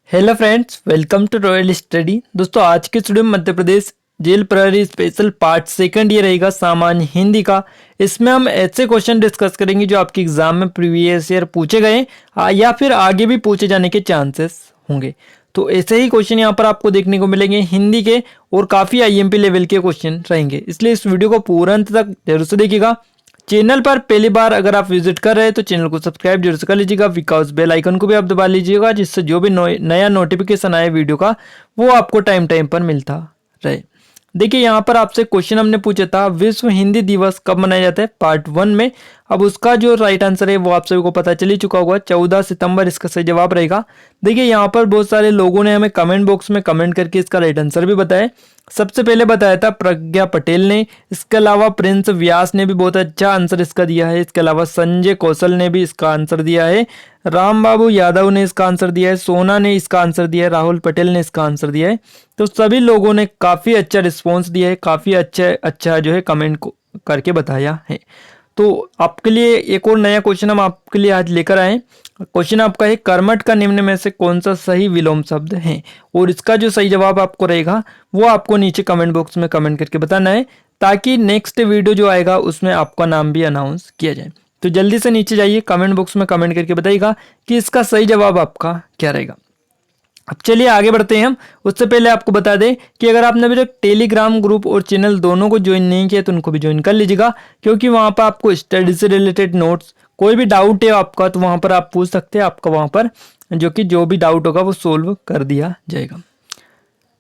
Hello friends, welcome to royal study. दोस्तों, आज के स्टूडियो में मध्य प्रदेश जेल प्रहरी स्पेशल पार्ट सेकंड ये रहेगा सामान्य हिंदी का। इसमें हम ऐसे क्वेश्चन डिस्कस करेंगे जो आपके एग्जाम में प्रीवियस ईयर पूछे गए या फिर आगे भी पूछे जाने के चांसेस होंगे। तो ऐसे ही क्वेश्चन यहाँ पर आपको देखने को मिलेंगे हिंदी के, और काफ़ी आईएमपी लेवल के क्वेश्चन रहेंगे, इसलिए इस वीडियो को पूरा अंत तक जरूर से देखिएगा। चैनल पर पहली बार अगर आप विजिट कर रहे हैं तो चैनल को सब्सक्राइब जरूर से कर लीजिएगा, बिकॉज बेल आइकन को भी आप दबा लीजिएगा, जिससे जो भी नया नोटिफिकेशन आए वीडियो का वो आपको टाइम टाइम पर मिलता रहे। देखिए, यहाँ पर आपसे क्वेश्चन हमने पूछा था, विश्व हिंदी दिवस कब मनाया जाता है, पार्ट 1 में। अब उसका जो राइट आंसर है वो आप सभी को पता चल ही चुका होगा, 14 सितंबर इसका सही जवाब रहेगा। देखिए, यहाँ पर बहुत सारे लोगों ने हमें कमेंट बॉक्स में कमेंट करके इसका राइट आंसर भी बताया। सबसे पहले बताया था प्रज्ञा पटेल ने, इसके अलावा प्रिंस व्यास ने भी बहुत अच्छा आंसर इसका दिया है, इसके अलावा संजय कौशल ने भी इसका आंसर दिया है, राम बाबू यादव ने इसका आंसर दिया है, सोना ने इसका आंसर दिया है, राहुल पटेल ने इसका आंसर दिया है। तो सभी लोगों ने काफ़ी अच्छा रिस्पॉन्स दिया है, काफ़ी अच्छा जो है कमेंट करके बताया है। तो आपके लिए एक और नया क्वेश्चन हम आपके लिए आज लेकर आए। क्वेश्चन आपका है, कर्मठ का निम्न में से कौन सा सही विलोम शब्द है, और इसका जो सही जवाब आपको रहेगा वो आपको नीचे कमेंट बॉक्स में कमेंट करके बताना है, ताकि नेक्स्ट वीडियो जो आएगा उसमें आपका नाम भी अनाउंस किया जाए। तो जल्दी से नीचे जाइए, कमेंट बॉक्स में कमेंट करके बताइएगा कि इसका सही जवाब आपका क्या रहेगा। अब चलिए आगे बढ़ते हैं हम। उससे पहले आपको बता दें कि अगर आपने अभी तक टेलीग्राम ग्रुप और चैनल दोनों को ज्वाइन नहीं किया तो उनको भी ज्वाइन कर लीजिएगा, क्योंकि वहाँ पर आपको स्टडी से रिलेटेड नोट्स, कोई भी डाउट है आपका तो वहाँ पर आप पूछ सकते हैं, आपका वहाँ पर जो भी डाउट होगा वो सोल्व कर दिया जाएगा।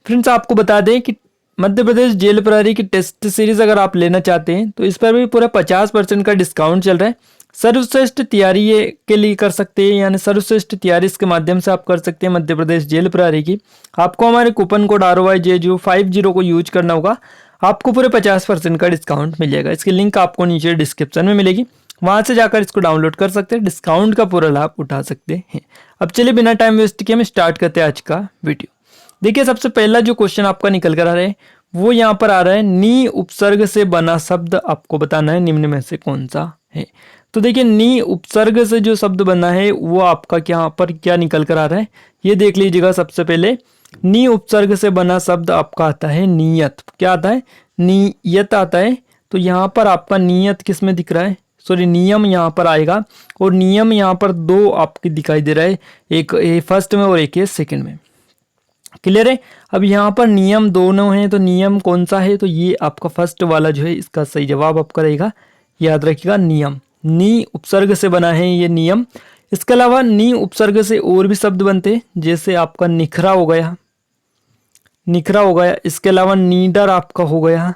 फ्रेंड्स, आपको बता दें कि मध्य प्रदेश जेल प्रहरी की टेस्ट सीरीज अगर आप लेना चाहते हैं तो इस पर भी पूरा 50% का डिस्काउंट चल रहा है। सर्वश्रेष्ठ तैयारी ये के लिए कर सकते हैं, यानी सर्वश्रेष्ठ तैयारी इसके माध्यम से आप कर सकते हैं मध्य प्रदेश जेल प्रहरी की। आपको हमारे कूपन कोड ROYJ50 को यूज करना होगा, आपको पूरे 50% का डिस्काउंट मिल जाएगा। इसकी लिंक आपको नीचे डिस्क्रिप्शन में मिलेगी, वहां से जाकर इसको डाउनलोड कर सकते हैं, डिस्काउंट का पूरा लाभ उठा सकते हैं। अब चलिए बिना टाइम वेस्ट किए हम स्टार्ट करते हैं आज का वीडियो। देखिए, सबसे पहला जो क्वेश्चन आपका निकल कर आ रहा है वो यहाँ पर आ रहा है, नी उपसर्ग से बना शब्द आपको बताना है निम्न में से कौन सा है। तो देखिए, नी उपसर्ग से जो शब्द बना है वो आपका यहाँ पर क्या निकल कर आ रहा है, ये देख लीजिएगा। सबसे पहले नी उपसर्ग से बना शब्द आपका आता है नियत। क्या आता है? नियत आता है। तो यहाँ पर आपका नियत किस में दिख रहा है, सॉरी नियम यहाँ पर आएगा, और नियम यहाँ पर दो आपके दिखाई दे रहा है, एक फर्स्ट में और एक है सेकंड में। क्लियर है? अब यहाँ पर नियम दोनों हैं, तो नियम कौन सा है, तो ये आपका फर्स्ट वाला जो है इसका सही जवाब आपका रहेगा। याद रखिएगा, नियम। नी उपसर्ग से बना है ये नियम। इसके अलावा नी उपसर्ग से और भी शब्द बनते हैं, जैसे आपका निखरा हो गया, निखरा हो गया। इसके अलावा नीडर आपका हो गया।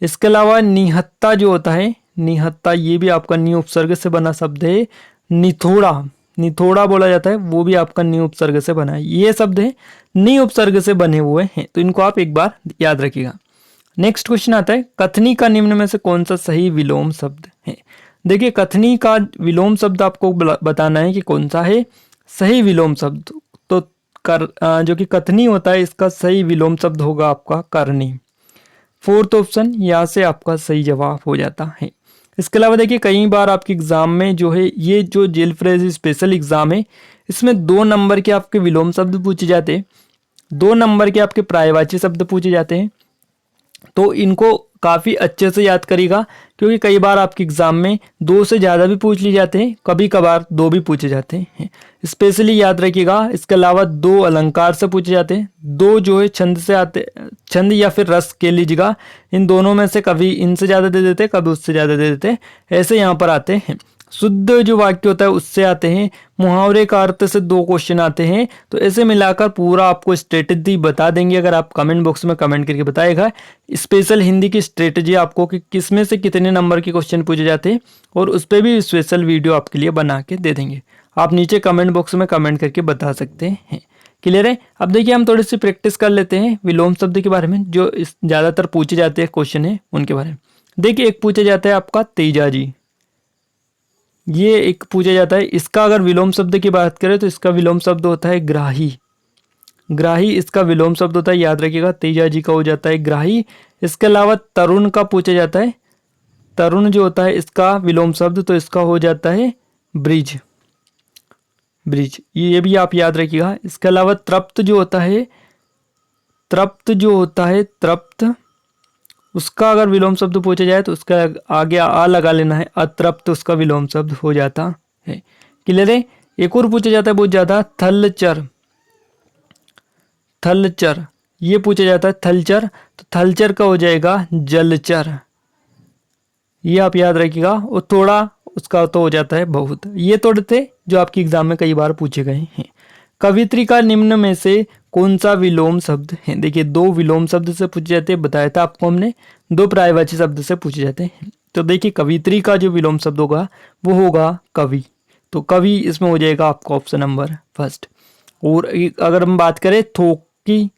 इसके अलावा निहत्ता जो होता है, निहत्ता, ये भी आपका नी उपसर्ग से बना शब्द है। निथोड़ा, निथोड़ा बोला जाता है, वो भी आपका नी उपसर्ग से बना है। ये शब्द है नी उपसर्ग से बने हुए हैं, तो इनको आप एक बार याद रखिएगा। नेक्स्ट क्वेश्चन आता है, कथनी का निम्न में से कौन सा सही विलोम शब्द है। देखिए, कथनी का विलोम शब्द आपको बताना है कि कौन सा है सही विलोम शब्द। तो जो कि कथनी होता है, इसका सही विलोम शब्द होगा आपका करनी। फोर्थ ऑप्शन यहाँ से आपका सही जवाब हो जाता है। इसके अलावा देखिए, कई बार आपके एग्जाम में जो है, ये जो जेल प्रहरी स्पेशल एग्जाम है, इसमें 2 नंबर के आपके विलोम शब्द पूछे जाते हैं, 2 नंबर के आपके पर्यायवाची शब्द पूछे जाते हैं। तो इनको काफ़ी अच्छे से याद करिएगा, क्योंकि कई बार आपके एग्जाम में 2 से ज़्यादा भी पूछ लिए जाते हैं, कभी कभार 2 भी पूछे जाते हैं, स्पेशली याद रखिएगा। इसके अलावा 2 अलंकार से पूछे जाते हैं, 2 जो है छंद से आते, छंद या फिर रस के लीजिएगा, इन दोनों में से कभी इनसे ज़्यादा दे देते, कभी उससे ज़्यादा दे देते, ऐसे यहाँ पर आते हैं। शुद्ध जो वाक्य होता है उससे आते हैं, मुहावरे का अर्थ से 2 क्वेश्चन आते हैं। तो ऐसे मिलाकर पूरा आपको स्ट्रेटजी बता देंगे, अगर आप कमेंट बॉक्स में कमेंट करके बताएगा स्पेशल हिंदी की स्ट्रेटजी आपको कि किस में से कितने नंबर के क्वेश्चन पूछे जाते हैं, और उस पर भी स्पेशल वीडियो आपके लिए बना के दे देंगे। आप नीचे कमेंट बॉक्स में कमेंट करके बता सकते हैं। क्लियर है? अब देखिए, हम थोड़ी सी प्रैक्टिस कर लेते हैं विलोम शब्द के बारे में, जो ज़्यादातर पूछे जाते हैं क्वेश्चन है उनके बारे में। देखिए, एक पूछा जाता है आपका तेजाजी, ये एक पूछा जाता है। इसका अगर विलोम शब्द की बात करें तो इसका विलोम शब्द होता है ग्राही। ग्राही इसका विलोम शब्द होता है, याद रखिएगा, तेजाजी का हो जाता है ग्राही। इसके अलावा तरुण का पूछा जाता है, तरुण जो होता है इसका विलोम शब्द, तो इसका हो जाता है ब्रिज। ब्रिज, ये भी आप याद रखिएगा। इसके अलावा तृप्त जो होता है, तृप्त, उसका अगर विलोम शब्द पूछा जाए तो उसका आगे आ लगा लेना है, अतृप्त उसका विलोम शब्द हो जाता है। क्लियर है। एक और पूछा जाता है बहुत ज्यादा, थलचर, थलचर, ये पूछा जाता है थलचर, तो थलचर का हो जाएगा जलचर, ये आप याद रखिएगा। और थोड़ा उसका तो हो जाता है बहुत। ये थोड़े थे जो आपके एग्जाम में कई बार पूछे गए हैं। कवित्री का निम्न में से कौन सा विलोम शब्द है? देखिए, दो विलोम शब्द से पूछे जाते हैं, बताया था आपको हमने, दो पर्यायवाची शब्द से पूछे जाते हैं। तो देखिए, कवित्री का जो विलोम शब्द होगा वो होगा कवि, तो कवि इसमें हो जाएगा आपका ऑप्शन नंबर फर्स्ट। और अगर हम बात करें थोक की,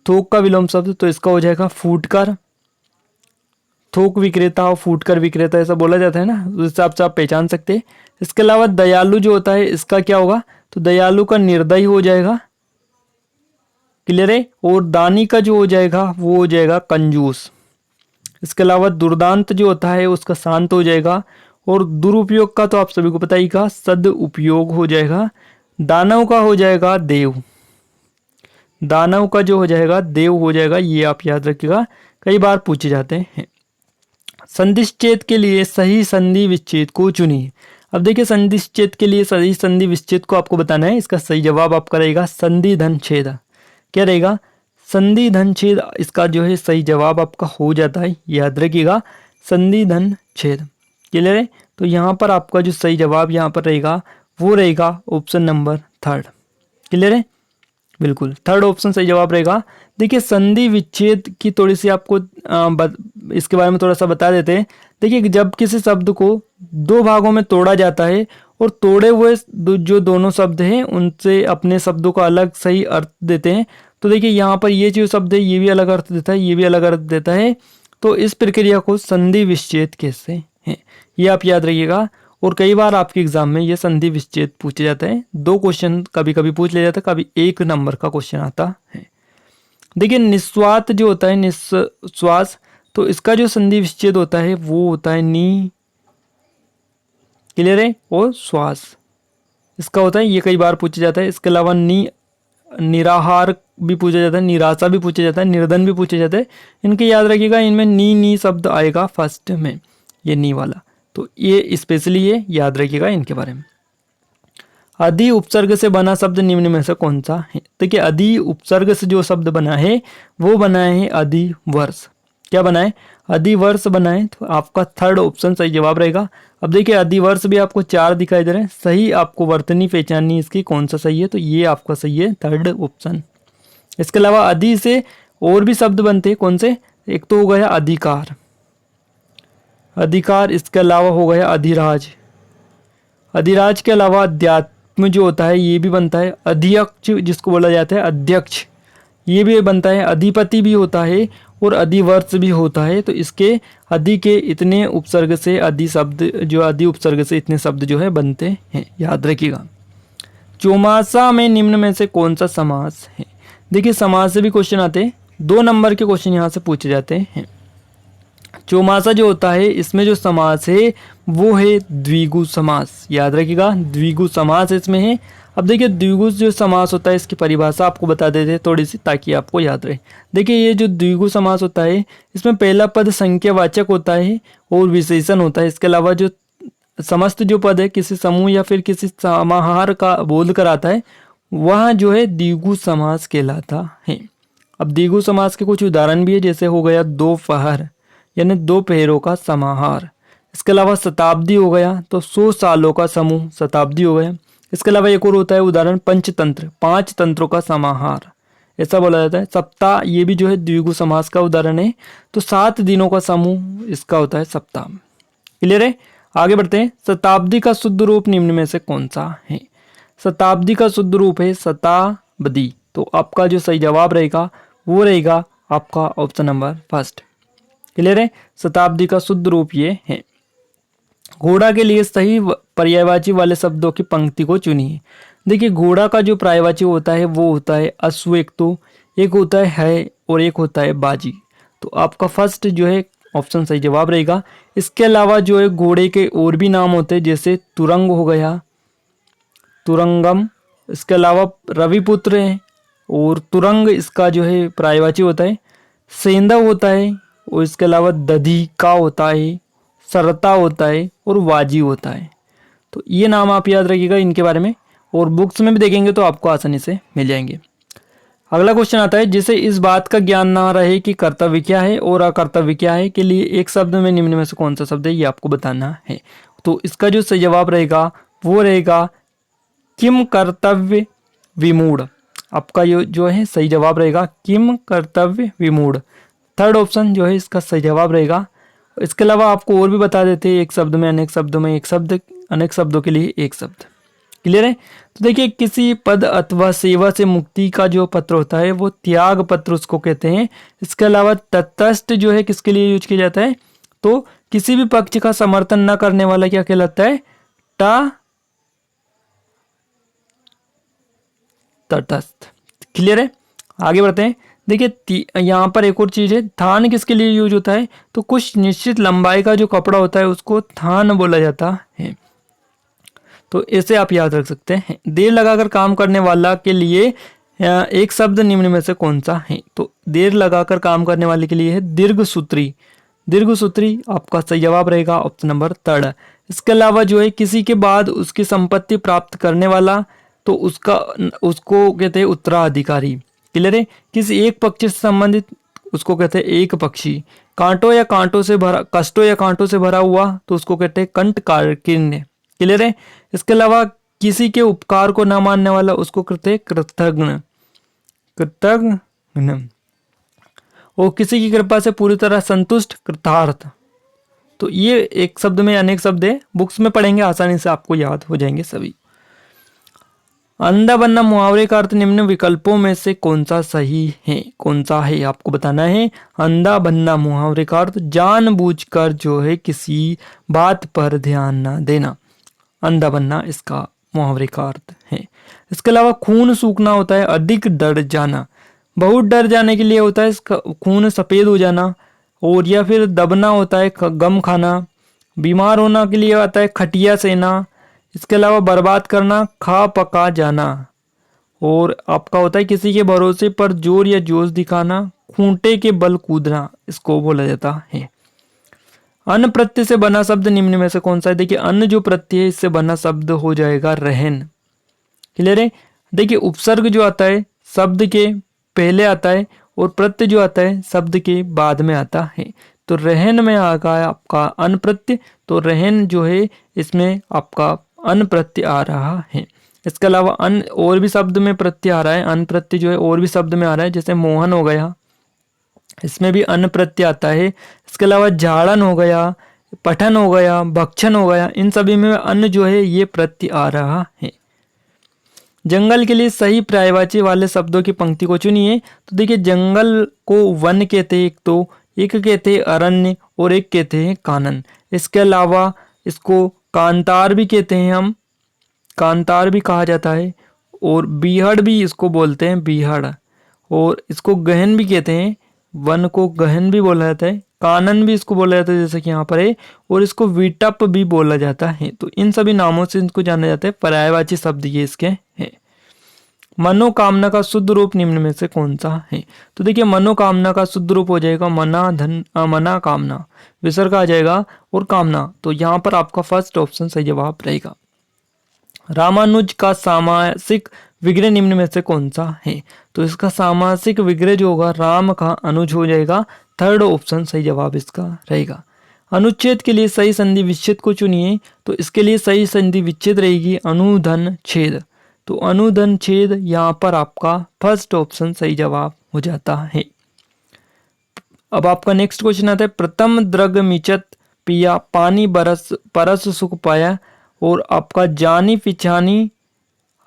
थोक का विलोम शब्द, तो इसका हो जाएगा फूटकर, थोक विक्रेता और फूटकर विक्रेता ऐसा बोला जाता है ना, उस हिसाब से आप पहचान सकते हैं। इसके अलावा दयालु जो होता है, इसका क्या होगा, तो दयालु का निर्दयी हो जाएगा। क्लियर है। और दानी का जो हो जाएगा वो हो जाएगा कंजूस। इसके अलावा दुर्दांत जो होता है उसका शांत हो जाएगा। और दुरुपयोग का तो आप सभी को पता ही का सदउपयोग हो जाएगा। दानव का हो जाएगा देव, दानव का जो हो जाएगा देव हो जाएगा, ये आप याद रखिएगा, कई बार पूछे जाते हैं। संधिश्चेद के लिए सही संधि विच्छेद को चुनिए। अब देखिए, संधिश्चेद के लिए सही संधि विच्छेद को आपको बताना है। इसका सही जवाब आपका रहेगा संधि धन छेद। क्या रहेगा, संधि धन छेद, इसका जो है सही जवाब आपका हो जाता है, याद रखिएगा, संधि धन छेद। क्लियर है। तो यहाँ पर आपका जो सही जवाब यहाँ पर रहेगा वो रहेगा ऑप्शन नंबर थर्ड। क्लियर है, बिल्कुल थर्ड ऑप्शन सही जवाब रहेगा। देखिए, संधि विच्छेद की थोड़ी सी आपको इसके बारे में थोड़ा सा बता देते हैं। देखिए, जब किसी शब्द को दो भागों में तोड़ा जाता है और तोड़े हुए जो दोनों शब्द हैं उनसे अपने शब्दों का अलग सही अर्थ देते हैं, तो देखिए यहाँ पर ये जो शब्द है ये भी अलग अर्थ देता है, ये भी अलग अर्थ देता है, तो इस प्रक्रिया को संधि विच्छेद कहते हैं, ये आप याद रखिएगा। और कई बार आपके एग्जाम में ये संधि विच्छेद पूछे जाता है। दो क्वेश्चन कभी कभी पूछ लिया जाता है, कभी एक नंबर का क्वेश्चन आता है। देखिए, निस्वात जो होता है, निस्वास, तो इसका जो संधि विच्छेद होता है वो होता है नी। क्लियर है। और श्वास इसका होता है, ये कई बार पूछा जाता है। इसके अलावा निराहार भी पूछा जाता है, निराशा भी पूछा जाता है, निर्धन भी पूछा जाता है। इनके याद रखिएगा, इनमें नी शब्द आएगा फर्स्ट में, ये नी वाला, तो ये स्पेशली ये याद रखिएगा इनके बारे में। अधि उपसर्ग से बना शब्द निम्न में से कौन सा है? देखिए, अधि उपसर्ग से जो शब्द बना है वो बना है अधिवर्ष। क्या बना है, अधिवर्ष बना है, तो आपका थर्ड ऑप्शन सही जवाब रहेगा। अब देखिए, अधिवर्ष भी आपको चार दिखाई दे रहे हैं, सही आपको वर्तनी पहचाननी इसकी कौन सा सही है, तो ये आपका सही है थर्ड ऑप्शन। इसके अलावा अधि से और भी शब्द बनते हैं, कौन से, एक तो हो गया अधिकार, अधिकार, इसके अलावा हो गया अधिराज, अधिराज के अलावा अध्यात्म जो होता है ये भी बनता है, अध्यक्ष जिसको बोला जाता है अध्यक्ष, ये भी बनता है, अधिपति भी होता है और अधिवर्ष भी होता है। तो इसके अधि के इतने उपसर्ग से अधि शब्द जो अधि उपसर्ग से इतने शब्द जो है बनते हैं, याद रखिएगा। चौमासा में निम्न में से कौन सा समास है? देखिए, समास से भी क्वेश्चन आते हैं, 2 नंबर के क्वेश्चन यहाँ से पूछे जाते हैं। चौमासा जो होता है इसमें जो समास है वो है द्विगु समास, याद रखिएगा, द्विगु समास इसमें है। अब देखिए, द्विगु जो समास होता है इसकी परिभाषा आपको बता देते हैं थोड़ी सी, ताकि आपको याद रहे। देखिए, ये जो द्विगु समास होता है इसमें पहला पद संख्यावाचक होता है और विशेषण होता है। इसके अलावा जो समस्त जो पद है किसी समूह या फिर किसी समाहार का बोध कराता है, वह जो है द्विगु समास कहलाता है। अब द्विगु समास के कुछ उदाहरण भी है, जैसे हो गया दोपहर, यानी 2 पहरों का समाहार। इसके अलावा शताब्दी हो गया, तो 100 सालों का समूह शताब्दी हो गया। इसके अलावा एक और होता है उदाहरण पंचतंत्र, 5 तंत्रों का समाहार, ऐसा बोला जाता है। सप्ताह, ये भी जो है द्विगु समास का उदाहरण है, तो 7 दिनों का समूह इसका होता है सप्ताह। क्लियर है। आगे बढ़ते हैं। शताब्दी का शुद्ध रूप निम्न में से कौन सा है? शताब्दी का शुद्ध रूप है शताब्दी, तो आपका जो सही जवाब रहेगा वो रहेगा आपका ऑप्शन नंबर फर्स्ट। क्लियर है। शताब्दी का शुद्ध रूप ये है। घोड़ा के लिए सही पर्यायवाची वाले शब्दों की पंक्ति को चुनिए। देखिए, घोड़ा का जो पर्यायवाची होता है वो होता है अश्व, एक होता है और एक होता है बाजी, तो आपका फर्स्ट जो है ऑप्शन सही जवाब रहेगा। इसके अलावा जो है घोड़े के और भी नाम होते हैं, जैसे तुरंग हो गया, तुरंगम, इसके अलावा रविपुत्र है, और तुरंग इसका जो है पर्यायवाची होता है, सेंधव होता है, और इसके अलावा दधिका होता है, सरता होता है, और वाजी होता है। तो ये नाम आप याद रखिएगा इनके बारे में, और बुक्स में भी देखेंगे तो आपको आसानी से मिल जाएंगे। अगला क्वेश्चन आता है, जिसे इस बात का ज्ञान ना रहे कि कर्तव्य क्या है और अकर्तव्य क्या है के लिए एक शब्द में निम्न में से कौन सा शब्द है ये आपको बताना है। तो इसका जो सही जवाब रहेगा वो रहेगा किम कर्तव्य विमूढ़। आपका जो है सही जवाब रहेगा किम कर्तव्य विमूढ़। थर्ड ऑप्शन जो है इसका सही जवाब रहेगा। इसके अलावा आपको और भी बता देते हैं, एक शब्द में अनेक शब्दों में एक शब्द, अनेक शब्दों के लिए एक शब्द। क्लियर है। तो देखिए, किसी पद अथवा सेवा से मुक्ति का जो पत्र होता है वो त्याग पत्र उसको कहते हैं। इसके अलावा तटस्थ जो है किसके लिए यूज किया जाता है, तो किसी भी पक्ष का समर्थन न करने वाला क्या कहलाता है, तटस्थ। क्लियर है। आगे बढ़ते हैं। देखिए यहाँ पर एक और चीज है, थान किसके लिए यूज होता है, तो कुछ निश्चित लंबाई का जो कपड़ा होता है उसको थान बोला जाता है। तो इसे आप याद रख सकते हैं। देर लगाकर काम करने वाला के लिए एक शब्द निम्न में से कौन सा है, तो देर लगाकर काम करने वाले के लिए है दीर्घसूत्री। दीर्घसूत्री आपका सही जवाब रहेगा ऑप्शन नंबर थर्ड। इसके अलावा जो है किसी के बाद उसकी संपत्ति प्राप्त करने वाला, तो उसको कहते हैं उत्तराधिकारी। क्लियर है। किसी एक पक्ष से संबंधित उसको कहते हैं एक पक्षी। कष्टों या कांटों से भरा हुआ तो उसको कहते हैं कंटकाकीर्ण। क्लियर है। इसके अलावा किसी के उपकार को न मानने वाला उसको कहते हैं कृतघ्न। और किसी की कृपा से पूरी तरह संतुष्ट, कृतार्थ। तो ये एक शब्द में अनेक शब्द है, बुक्स में पढ़ेंगे आसानी से आपको याद हो जाएंगे सभी। अंधा बनना मुहावरे का अर्थ निम्न विकल्पों में से कौन सा सही है, कौन सा है आपको बताना है। अंधा बनना मुहावरे का अर्थ जानबूझकर जो है किसी बात पर ध्यान ना देना, अंधा बनना इसका मुहावरे का अर्थ है। इसके अलावा खून सूखना होता है अधिक डर जाना, बहुत डर जाने के लिए होता है इसका खून सफेद हो जाना, और या फिर दबना होता है गम खाना। बीमार होना के लिए आता है खटिया सेना। इसके अलावा बर्बाद करना खा पका जाना, और आपका होता है किसी के भरोसे पर जोर या जोश दिखाना, खूंटे के बल कूदना इसको बोला जाता है। अन्न प्रत्यय से बना शब्द निम्न में से कौन सा है, देखिए अन्न जो प्रत्यय है इससे बना शब्द हो जाएगा रहन। क्लियर है। देखिए उपसर्ग जो आता है शब्द के पहले आता है, और प्रत्यय जो आता है शब्द के बाद में आता है। तो रहन में आ गया आपका अन्न प्रत्यय, तो रहन जो है इसमें आपका अन्न प्रत्यय आ रहा है। इसके अलावा अन्न और भी शब्द में प्रत्यय आ रहा है, अन्न प्रत्यय जो है और भी शब्द में आ रहा है, जैसे मोहन हो गया, इसमें भी अन्न प्रत्यय आता है। इसके अलावा झाड़न हो गया, पठन हो गया, भक्षण हो गया, इन सभी में अन्न जो है ये प्रत्यय आ रहा है। जंगल के लिए सही पर्यायवाची वाले शब्दों की पंक्ति को चुनिए। तो देखिए, जंगल को वन कहते हैं, एक कहते हैं अरण्य, और एक कहते हैं कानन। इसके अलावा इसको कांतार भी कहते हैं, हम कांतार भी कहा जाता है, और बीहड़ भी इसको बोलते हैं बीहड़, और इसको गहन भी कहते हैं, वन को गहन भी बोला जाता है, कानन भी इसको बोला जाता है जैसे कि यहाँ पर है, और इसको विटप भी बोला जाता है। तो इन सभी नामों से इनको जाना जाता है, पर्यायवाची शब्द ये इसके हैं। मनोकामना का शुद्ध रूप निम्न में से कौन सा है, तो देखिए मनोकामना का शुद्ध रूप हो जाएगा मना कामना, विसर्ग आ जाएगा और कामना। तो यहाँ पर आपका फर्स्ट ऑप्शन सही जवाब रहेगा। रामानुज का सामासिक विग्रह निम्न में से कौन सा है, तो इसका सामासिक विग्रह जो होगा राम का अनुज हो जाएगा। थर्ड ऑप्शन सही जवाब इसका रहेगा। अनुच्छेद के लिए सही संधि विच्छेद को चुनिए। तो इसके लिए सही संधि विच्छेद रहेगी अनुधन छेद। तो अनुधन छेद यहाँ पर आपका फर्स्ट ऑप्शन सही जवाब हो जाता है। अब आपका नेक्स्ट क्वेश्चन आता है, प्रथम द्रग मिचत पिया पानी बरस परस सुख पाया, और आपका जानी पिछानी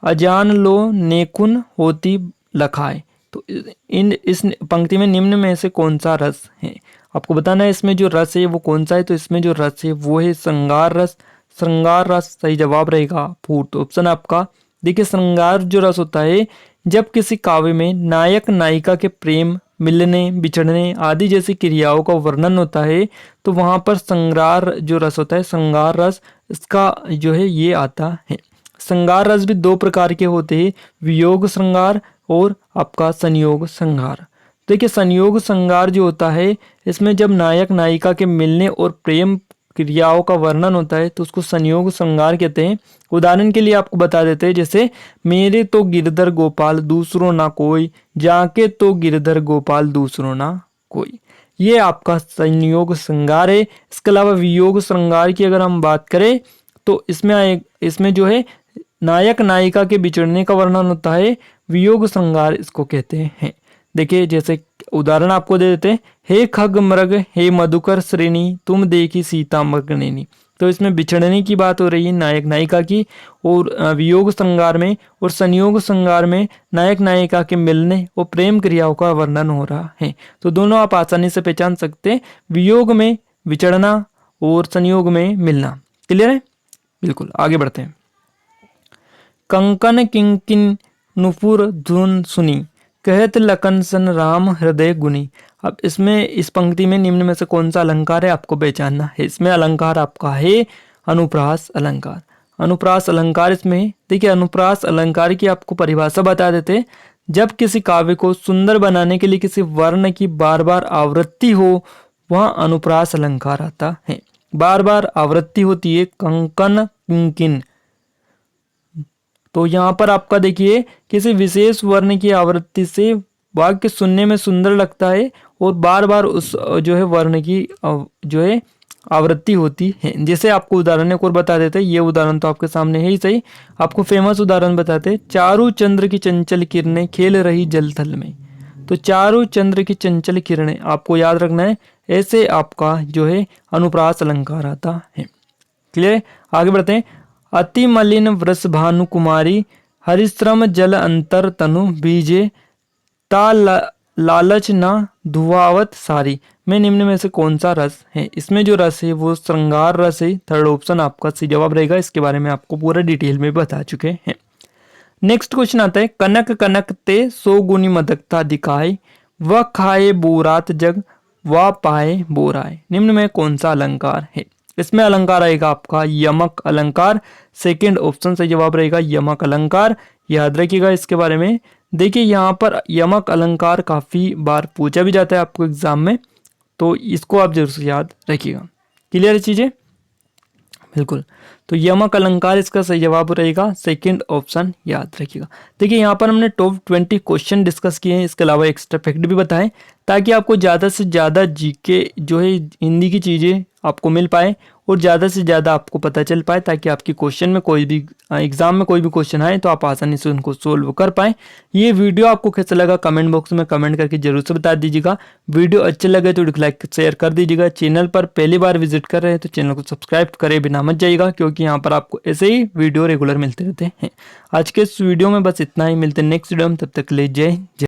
अजान लो नेकुन होती लखाए। तो इस पंक्ति में निम्न में से कौन सा रस है, आपको बताना है इसमें जो रस है वो कौन सा है। तो इसमें जो रस है वो है श्रृंगार रस। श्रृंगार रस सही जवाब रहेगा फोर्थ ऑप्शन आपका। देखिए, श्रृंगार जो रस होता है जब किसी काव्य में नायक नायिका के प्रेम, मिलने, बिछड़ने आदि जैसी क्रियाओं का वर्णन होता है, तो वहां पर श्रृंगार जो रस होता है, श्रृंगार रस, इसका जो है ये आता है। श्रृंगार रस भी दो प्रकार के होते हैं, वियोग श्रृंगार और आपका संयोग श्रृंगार। देखिए संयोग श्रृंगार जो होता है इसमें जब नायक नायिका के मिलने और प्रेम क्रियाओं का वर्णन होता है तो उसको संयोग श्रृंगार कहते हैं। उदाहरण के लिए आपको बता देते हैं, जैसे मेरे तो गिरधर गोपाल दूसरों ना कोई, जाके तो गिरधर गोपाल दूसरों ना कोई, ये आपका संयोग श्रृंगार है। इसके अलावा वियोग श्रृंगार की अगर हम बात करें तो इसमें जो है नायक नायिका के बिछड़ने का वर्णन होता है, वियोग श्रृंगार इसको कहते हैं। देखिए जैसे उदाहरण आपको दे देते हैं, हे खग मृग हे मधुकर श्रेणी तुम देखी सीता मगनैनी। तो इसमें बिछड़ने की बात हो रही है नायक नायिका की, और वियोग श्रृंगार में और संयोग श्रृंगार में नायक नायिका के मिलने और प्रेम क्रियाओं का वर्णन हो रहा है। तो दोनों आप आसानी से पहचान सकते हैं, वियोग में विछड़ना और संयोग में मिलना। क्लियर है? बिल्कुल, आगे बढ़ते हैं। कंकन किंकिन नुपुर धुन सुनी, कहत लखन सन राम हृदय गुनी। अब इसमें इस पंक्ति में निम्न में से कौन सा अलंकार है आपको पहचानना है। इसमें अलंकार आपका है अनुप्रास अलंकार। अनुप्रास अलंकार इसमें देखिए, अनुप्रास अलंकार की आपको परिभाषा बता देते, जब किसी काव्य को सुंदर बनाने के लिए किसी वर्ण की बार बार आवृत्ति हो वह अनुप्रास अलंकार आता है। बार बार आवृत्ति होती है कंकन किंकिन, तो यहाँ पर आपका देखिए किसी विशेष वर्ण की आवृत्ति से वाक्य सुनने में सुंदर लगता है और बार बार उस जो है वर्ण की जो है आवृत्ति होती है। जैसे आपको उदाहरण एक और बता देते हैं, ये उदाहरण तो आपके सामने है ही सही, आपको फेमस उदाहरण बताते हैं, चारों चंद्र की चंचल किरणें खेल रही जल थल में। तो चारों चंद्र की चंचल किरणें आपको याद रखना है, ऐसे आपका जो है अनुप्रास अलंकार आता है। क्लियर? आगे बढ़ते हैं। अति मलिन वृष भानु कुमारी, हरिश्रम जल अंतर तनु बीजे, ता लालच न धुआवत सारी। में निम्न में से कौन सा रस है? इसमें जो रस है वो श्रृंगार रस है। थर्ड ऑप्शन आपका सही जवाब रहेगा। इसके बारे में आपको पूरा डिटेल में बता चुके हैं। नेक्स्ट क्वेश्चन आता है, कनक कनक ते सो गुनी मदकता दिखाए, वह खाए बोरात जग वह पाए बोराए। निम्न में कौन सा अलंकार है? इसमें अलंकार आएगा आपका यमक अलंकार। सेकंड ऑप्शन से जवाब रहेगा यमक अलंकार। याद रखिएगा इसके बारे में। देखिए यहाँ पर यमक अलंकार काफी बार पूछा भी जाता है आपको एग्जाम में, तो इसको आप जरूर से याद रखिएगा। क्लियर चीजें? बिल्कुल। तो यमक अलंकार इसका सही जवाब रहेगा। सेकंड ऑप्शन याद रखिएगा। देखिए यहाँ पर हमने टॉप 20 क्वेश्चन डिस्कस किए हैं, इसके अलावा एक्स्ट्रा फैक्ट भी बताएं ताकि आपको ज़्यादा से ज़्यादा जीके जो है हिंदी की चीज़ें आपको मिल पाए और ज़्यादा से ज़्यादा आपको पता चल पाए, ताकि आपकी क्वेश्चन में कोई भी एग्जाम में कोई भी क्वेश्चन आए तो आप आसानी से उनको सोल्व कर पाएँ। ये वीडियो आपको कैसा लगा कमेंट बॉक्स में कमेंट करके जरूर से बता दीजिएगा। वीडियो अच्छे लगे तो लाइक शेयर कर दीजिएगा। चैनल पर पहली बार विजिट कर रहे हैं तो चैनल को सब्सक्राइब करे बिना मत जाइएगा, क्योंकि यहाँ पर आपको ऐसे ही वीडियो रेगुलर मिलते रहते हैं। आज के इस वीडियो में बस इतना ही। मिलते हैं नेक्स्ट वीडियो में, तब तक ले जय जय।